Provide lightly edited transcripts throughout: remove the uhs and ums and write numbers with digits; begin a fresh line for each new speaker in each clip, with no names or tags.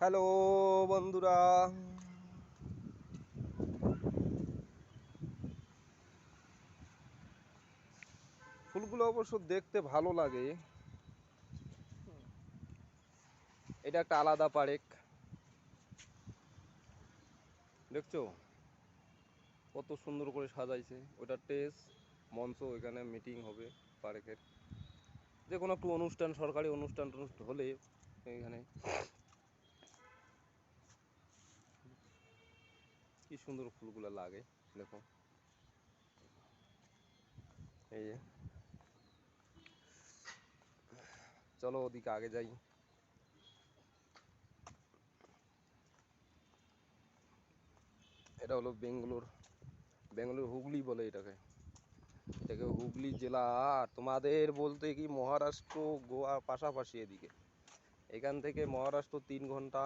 Hello বন্ধুরা, ফুলগুলো অবশ্য দেখতে ভালো লাগে। এটা একটা আলাদা পারেক, দেখছো কত সুন্দর করে সাজাইছে। ওটা টেস মঞ্চ, এখানে মিটিং হবে পারেকের, যে কোনো একটু অনুষ্ঠান, সরকারি অনুষ্ঠান হলে এখানে কি সুন্দর ফুলগুলো লাগে দেখো। এই যে চলো ওদিকে আগে যাই। এটা হলো বেঙ্গালুর হুগলি বলে এটাকে। এটাকে হুগলি জেলা, আর তোমাদের বলতে কি মহারাষ্ট্র গোয়া পাশাপাশি এদিকে। এখান থেকে মহারাষ্ট্র 3 ঘন্টা,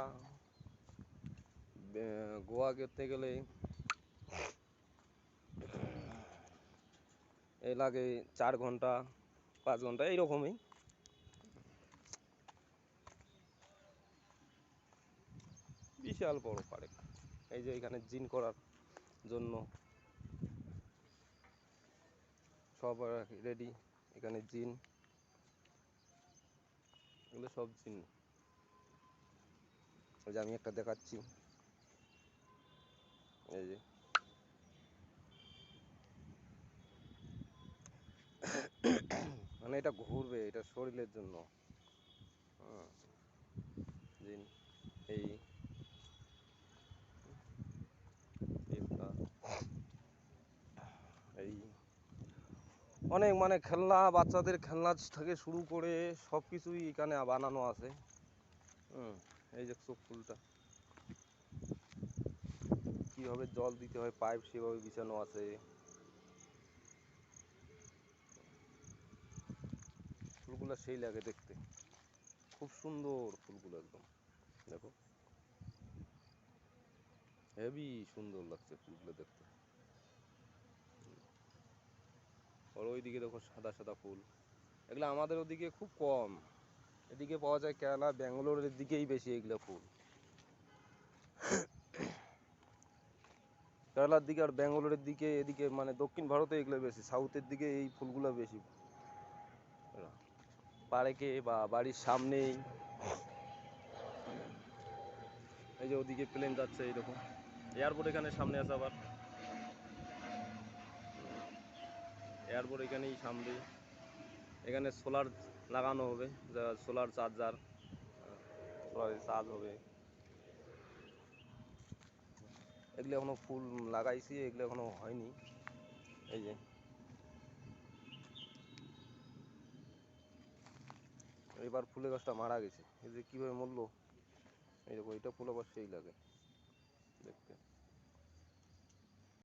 গোয়া যেতে গেলে এই লাগে 4 ঘন্টা 5 ঘন্টা এইরকমই। বিশাল বড় পার্ক। এই যে এখানে জিম করার জন্য সব রেডি। এখানে জিম, এগুলো সব জিম। ওই যে আমি একটা দেখাচ্ছি, এই যে মানে এটা ঘুরবে, এটা শরীরের জন্য। জিম এই এই অনেক মানে খেলনা, বাচ্চাদের খেলনা থেকে শুরু করে সব কিছুই এখানে বানানো আছে। এই যে চোখ ফুলটা কিভাবে জল দিতে হয়, পাইপ সেভাবে বিছানো আছে। ফুলগুলো সেই লাগে দেখতে, খুব সুন্দর ফুলগুলো একদম। দেখো হেভি সুন্দর লাগছে ফুলগুলো দেখতে। আর ওইদিকে দেখো সাদা সাদা ফুল, এগুলো আমাদের ওদিকে খুব কম। এদিকে পাওয়া যায় কেরালা ব্যাঙ্গালোরের দিকেই বেশি এগুলো ফুল। কেরালার দিকে আর ব্যাঙ্গালোরের দিকে, এদিকে মানে দক্ষিণ ভারতে এগুলো বেশি, সাউথের দিকে এই ফুলগুলো বেশি। পার্কে বা বাড়ির সামনেই, এই যে ওদিকে প্লেন যাচ্ছে এইরকম। এয়ারপোর্ট এখানে সামনে আছে, আবার এয়ারপোর্ট এখানেই সামনে। এখানে সোলার লাগানো হবে, সোলার চার্জার, সোলারে চার্জ হবে। এগুলো এখনো ফুল লাগাইছি, এগুলো এখনো হয়নি। এই যে এবার ফুলের গাছটা মারা গেছে, এই যে কীভাবে মরলো। এই দেখো, এটা ফুল আবার সেই লাগে দেখতে।